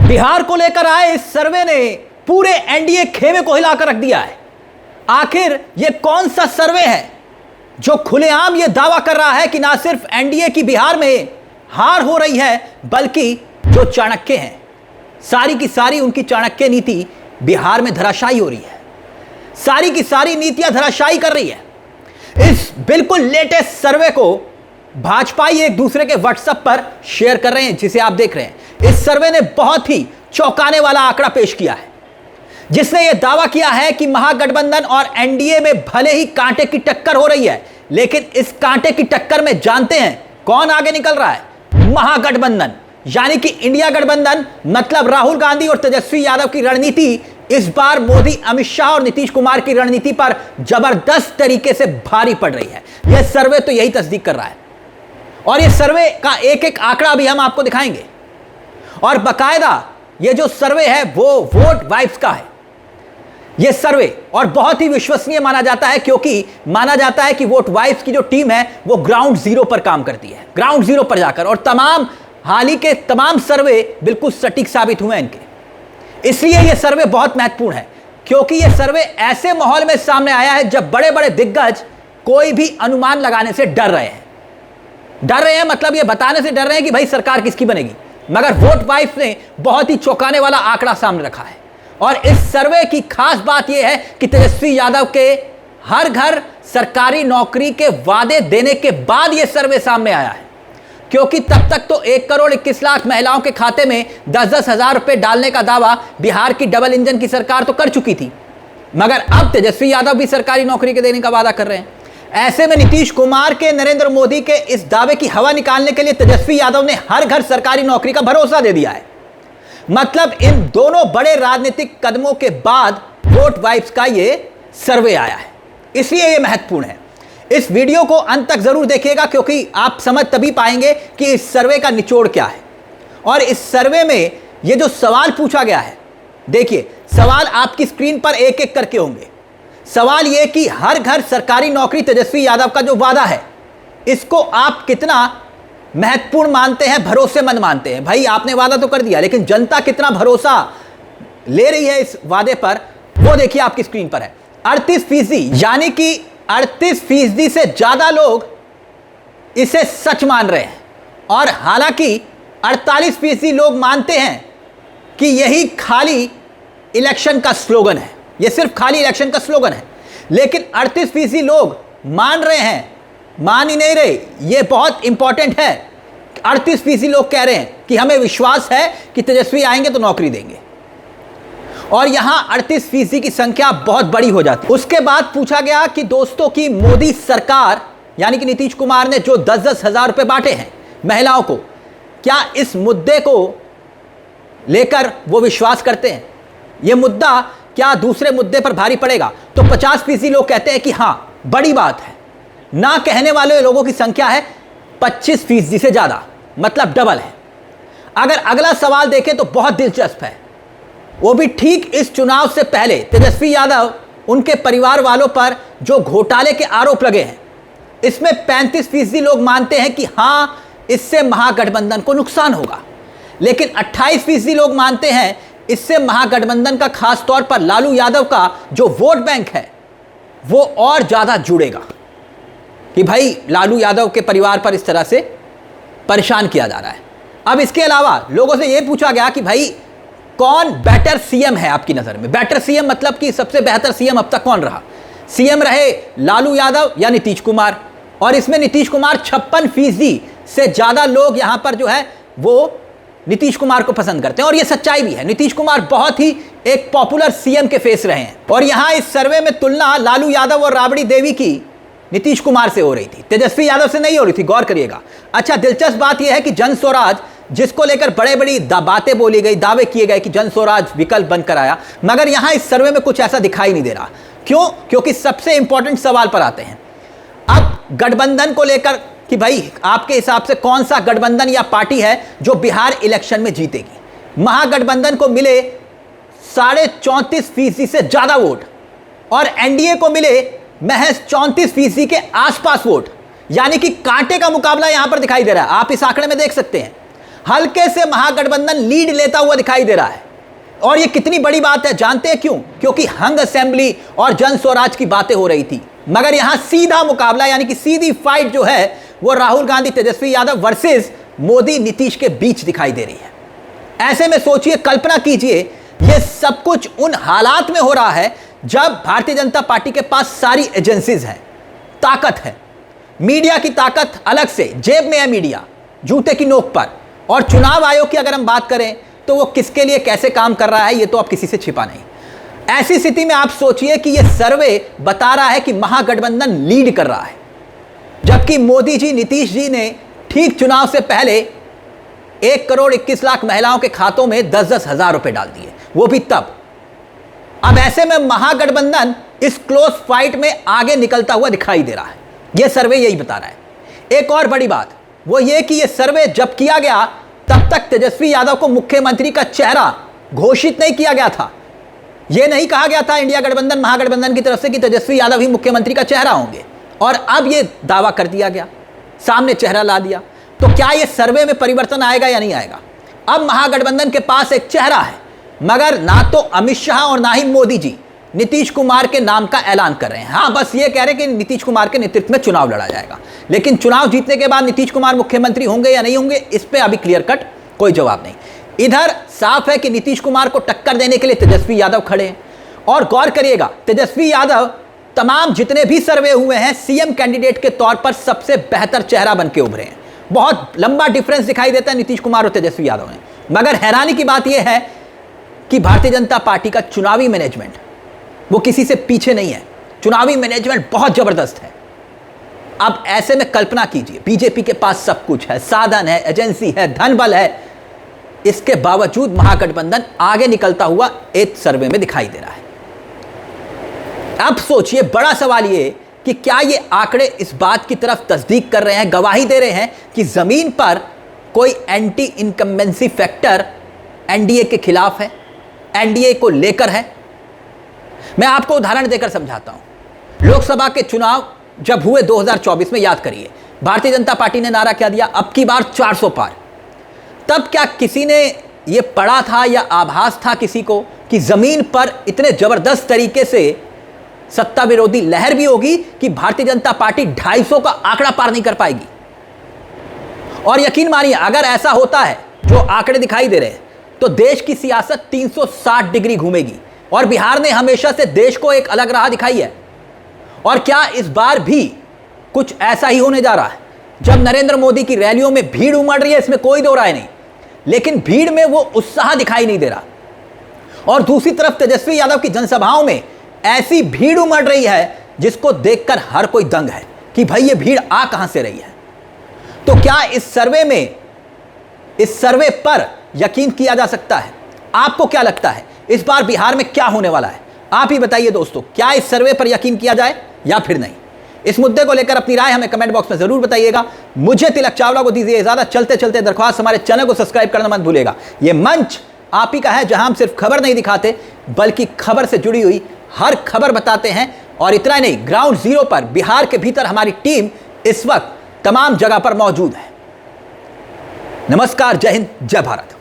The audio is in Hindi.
बिहार को लेकर आए इस सर्वे ने पूरे एनडीए खेमे को हिलाकर रख दिया है। आखिर यह कौन सा सर्वे है जो खुलेआम यह दावा कर रहा है कि ना सिर्फ एनडीए की बिहार में हार हो रही है, बल्कि जो चाणक्य हैं, सारी की सारी उनकी चाणक्य नीति बिहार में धराशायी हो रही है। सारी की सारी नीतियां धराशायी कर रही है। इस बिल्कुल लेटेस्ट सर्वे को भाजपाई एक दूसरे के व्हाट्सएप पर शेयर कर रहे हैं, जिसे आप देख रहे हैं। इस सर्वे ने बहुत ही चौंकाने वाला आंकड़ा पेश किया है, जिसने यह दावा किया है कि महागठबंधन और एनडीए में भले ही कांटे की टक्कर हो रही है, लेकिन इस कांटे की टक्कर में जानते हैं कौन आगे निकल रहा है? महागठबंधन, यानी कि इंडिया गठबंधन। मतलब राहुल गांधी और तेजस्वी यादव की रणनीति इस बार मोदी, अमित शाह और नीतीश कुमार की रणनीति पर जबरदस्त तरीके से भारी पड़ रही है। यह सर्वे तो यही तस्दीक कर रहा है, और यह सर्वे का एक एक आंकड़ा भी हम आपको दिखाएंगे। और बाकायदा यह जो सर्वे है वो वोट वाइब्स का है। यह सर्वे और बहुत ही विश्वसनीय माना जाता है, क्योंकि माना जाता है कि वोट वाइब्स की जो टीम है वो ग्राउंड जीरो पर काम करती है, ग्राउंड जीरो पर जाकर। और तमाम हाल ही के तमाम सर्वे बिल्कुल सटीक साबित हुए हैं इनके। इसलिए यह सर्वे बहुत महत्वपूर्ण है, क्योंकि यह सर्वे ऐसे माहौल में सामने आया है जब बड़े बड़े दिग्गज कोई भी अनुमान लगाने से डर रहे हैं। मतलब यह बताने से डर रहे हैं कि भाई सरकार किसकी बनेगी। मगर वोट वाइब्स ने बहुत ही चौंकाने वाला आंकड़ा सामने रखा है। और इस सर्वे की खास बात यह है कि तेजस्वी यादव के हर घर सरकारी नौकरी के वादे देने के बाद यह सर्वे सामने आया है, क्योंकि तब तक तो 1,21,00,000 महिलाओं के खाते में 10-10 हजार रुपए डालने का दावा बिहार की डबल इंजन की सरकार तो कर चुकी थी। मगर अब तेजस्वी यादव भी सरकारी नौकरी के देने का वादा कर रहे हैं। ऐसे में नीतीश कुमार के, नरेंद्र मोदी के इस दावे की हवा निकालने के लिए तेजस्वी यादव ने हर घर सरकारी नौकरी का भरोसा दे दिया है। मतलब इन दोनों बड़े राजनीतिक कदमों के बाद वोट वाइब्स का यह सर्वे आया है, इसलिए यह महत्वपूर्ण है। इस वीडियो को अंत तक जरूर देखिएगा, क्योंकि आप समझ तभी पाएंगे कि इस सर्वे का निचोड़ क्या है। और इस सर्वे में यह जो सवाल पूछा गया है, देखिए सवाल आपकी स्क्रीन पर एक एक करके होंगे। सवाल यह कि हर घर सरकारी नौकरी तेजस्वी यादव का जो वादा है, इसको आप कितना महत्वपूर्ण मानते हैं, भरोसेमंद मानते हैं? भाई आपने वादा तो कर दिया, लेकिन जनता कितना भरोसा ले रही है इस वादे पर, वो देखिए आपकी स्क्रीन पर है। 38%, यानी कि 38% से ज्यादा लोग इसे सच मान रहे हैं। और हालांकि 48% लोग मानते हैं कि यही खाली इलेक्शन का स्लोगन है, यह सिर्फ खाली इलेक्शन का स्लोगन है। लेकिन 38% लोग मान रहे हैं, मान ही नहीं रहे, यह बहुत इंपॉर्टेंट है। 38% लोग कह रहे हैं कि हमें विश्वास है कि तेजस्वी आएंगे तो नौकरी देंगे। और यहां 38% की संख्या बहुत बड़ी हो जाती है। उसके बाद पूछा गया कि दोस्तों की मोदी सरकार, यानी कि नीतीश कुमार ने जो 10-10 हजार रुपए बांटे हैं महिलाओं को, क्या इस मुद्दे को लेकर वो विश्वास करते हैं? यह मुद्दा क्या दूसरे मुद्दे पर भारी पड़ेगा? तो 50% लोग कहते हैं कि हां, बड़ी बात है। ना कहने वाले लोगों की संख्या है 25% से ज्यादा, मतलब डबल है। अगर अगला सवाल देखें तो बहुत दिलचस्प है, वो भी ठीक इस चुनाव से पहले तेजस्वी यादव, उनके परिवार वालों पर जो घोटाले के आरोप लगे हैं, इसमें 35% लोग मानते हैं कि हां, इससे महागठबंधन को नुकसान होगा। लेकिन 28% लोग मानते हैं इससे महागठबंधन का, खास तौर पर लालू यादव का जो वोट बैंक है, वो और ज्यादा जुड़ेगा। कि भाई लालू यादव के परिवार पर इस तरह से परेशान किया जा रहा है। अब इसके अलावा लोगों से यह पूछा गया कि भाई कौन बेटर सीएम है आपकी नजर में? बेटर सीएम मतलब कि सबसे बेहतर सीएम अब तक कौन रहा? सीएम रहे लालू यादव या नीतीश कुमार? और इसमें नीतीश कुमार 56% से ज्यादा लोग यहां पर जो है वो नीतीश कुमार को पसंद करते हैं। और यह सच्चाई भी है, नीतीश कुमार बहुत ही एक पॉपुलर सीएम के फेस रहे हैं। और यहां इस सर्वे में तुलना लालू यादव और राबड़ी देवी की नीतीश कुमार से हो रही थी, तेजस्वी यादव से नहीं हो रही थी, गौर करिएगा। अच्छा, दिलचस्प बात यह है कि जन स्वराज, जिसको लेकर बड़े बड़ी बातें बोली गई, दावे किए गए कि जन स्वराज विकल्प बनकर आया, मगर यहां इस सर्वे में कुछ ऐसा दिखाई नहीं दे रहा। क्यों? क्योंकि सबसे इंपॉर्टेंट सवाल पर आते हैं अब गठबंधन को लेकर कि भाई आपके हिसाब से कौन सा गठबंधन या पार्टी है जो बिहार इलेक्शन में जीतेगी? महागठबंधन को मिले 34.5% से ज्यादा वोट और एनडीए को मिले महज 34% के आसपास वोट, यानी कि कांटे का मुकाबला यहां पर दिखाई दे रहा है। आप इस आंकड़े में देख सकते हैं। हल्के से महागठबंधन लीड लेता हुआ दिखाई दे रहा है। और यह कितनी बड़ी बात है जानते हैं क्यों? क्योंकि हंग असेंबली और जन स्वराज की बातें हो रही थी, मगर यहां सीधा मुकाबला यानी कि सीधी फाइट जो है वो राहुल गांधी तेजस्वी यादव वर्सेस मोदी नीतीश के बीच दिखाई दे रही है। ऐसे में सोचिए, कल्पना कीजिए, यह सब कुछ उन हालात में हो रहा है जब भारतीय जनता पार्टी के पास सारी एजेंसीज हैं, ताकत है, मीडिया की ताकत अलग से, जेब में है मीडिया जूते की नोक पर। और चुनाव आयोग की अगर हम बात करें तो वो किसके लिए कैसे काम कर रहा है ये तो अब किसी से छिपा नहीं। ऐसी स्थिति में आप सोचिए कि यह सर्वे बता रहा है कि महागठबंधन लीड कर रहा है, जबकि मोदी जी नीतीश जी ने ठीक चुनाव से पहले 1,21,00,000 महिलाओं के खातों में 10-10 हजार रुपए डाल दिए, वो भी तब। अब ऐसे में महागठबंधन इस क्लोज फाइट में आगे निकलता हुआ दिखाई दे रहा है, यह सर्वे यही बता रहा है। एक और बड़ी बात वो ये कि यह सर्वे जब किया गया तब तक तेजस्वी यादव को मुख्यमंत्री का चेहरा घोषित नहीं किया गया था। यह नहीं कहा गया था इंडिया गठबंधन महागठबंधन की तरफ से कि तेजस्वी यादव ही मुख्यमंत्री का चेहरा होंगे, और अब यह दावा कर दिया गया, सामने चेहरा ला दिया। तो क्या यह सर्वे में परिवर्तन आएगा या नहीं आएगा? अब महागठबंधन के पास एक चेहरा है, मगर ना तो अमित शाह और ना ही मोदी जी नीतीश कुमार के नाम का ऐलान कर रहे हैं। हाँ, बस ये कह रहे हैं कि नीतीश कुमार के नेतृत्व में चुनाव लड़ा जाएगा, लेकिन चुनाव जीतने के बाद नीतीश कुमार मुख्यमंत्री होंगे या नहीं होंगे इस पे अभी क्लियर कट कोई जवाब नहीं। इधर साफ है कि नीतीश कुमार को टक्कर देने के लिए तेजस्वी यादव खड़े हैं। और गौर करिएगा, तेजस्वी यादव तमाम जितने भी सर्वे हुए हैं सीएम कैंडिडेट के तौर पर सबसे बेहतर चेहरा बन के उभरे हैं। बहुत लंबा डिफरेंस दिखाई देता है नीतीश कुमार और तेजस्वी यादव में। मगर हैरानी की बात यह है कि भारतीय जनता पार्टी का चुनावी मैनेजमेंट वो किसी से पीछे नहीं है, चुनावी मैनेजमेंट बहुत जबरदस्त है। अब ऐसे में कल्पना कीजिए, बीजेपी के पास सब कुछ है, साधन है, एजेंसी है, धन बल है, इसके बावजूद महागठबंधन आगे निकलता हुआ एक सर्वे में दिखाई दे रहा है। अब सोचिए, बड़ा सवाल ये कि क्या ये आंकड़े इस बात की तरफ तस्दीक कर रहे हैं, गवाही दे रहे हैं कि जमीन पर कोई एंटी इनकम्बेंसी फैक्टर एनडीए के खिलाफ है, एनडीए को लेकर है। मैं आपको उदाहरण देकर समझाता हूं। लोकसभा के चुनाव जब हुए 2024 में, याद करिए, भारतीय जनता पार्टी ने नारा क्या दिया, अब की बार 400 पार। तब क्या किसी ने यह पढ़ा था या आभास था किसी को कि जमीन पर इतने जबरदस्त तरीके से सत्ता विरोधी लहर भी होगी कि भारतीय जनता पार्टी 250 का आंकड़ा पार नहीं कर पाएगी? और यकीन मानिए, अगर ऐसा होता है जो आंकड़े दिखाई दे रहे हैं तो देश की सियासत 360 डिग्री घूमेगी। और बिहार ने हमेशा से देश को एक अलग राह दिखाई है। और क्या इस बार भी कुछ ऐसा ही होने जा रहा है? जब नरेंद्र मोदी की रैलियों में भीड़ उमड़ रही है, इसमें कोई दो राय नहीं, लेकिन भीड़ में वो उत्साह दिखाई नहीं दे रहा। और दूसरी तरफ तेजस्वी यादव की जनसभाओं में ऐसी भीड़ उमड़ रही है जिसको देखकर हर कोई दंग है कि भाई ये भीड़ आ कहां से रही है। तो क्या इस सर्वे पर यकीन किया जा सकता है? आपको क्या लगता है इस बार बिहार में क्या होने वाला है? आप ही बताइए दोस्तों, क्या इस सर्वे पर यकीन किया जाए या फिर नहीं? इस मुद्दे को लेकर अपनी राय हमें कमेंट बॉक्स में जरूर बताइएगा। मुझे तिलक चावला को दीजिए इजाजत। चलते चलते दरख्वास्त, हमारे चैनल को सब्सक्राइब करना मत भूलिएगा। यह मंच आप ही का है जहां हम सिर्फ खबर नहीं दिखाते बल्कि खबर से जुड़ी हुई हर खबर बताते हैं। और इतना नहीं, ग्राउंड जीरो पर बिहार के भीतर हमारी टीम इस वक्त तमाम जगह पर मौजूद है। नमस्कार, जय हिंद, जय भारत।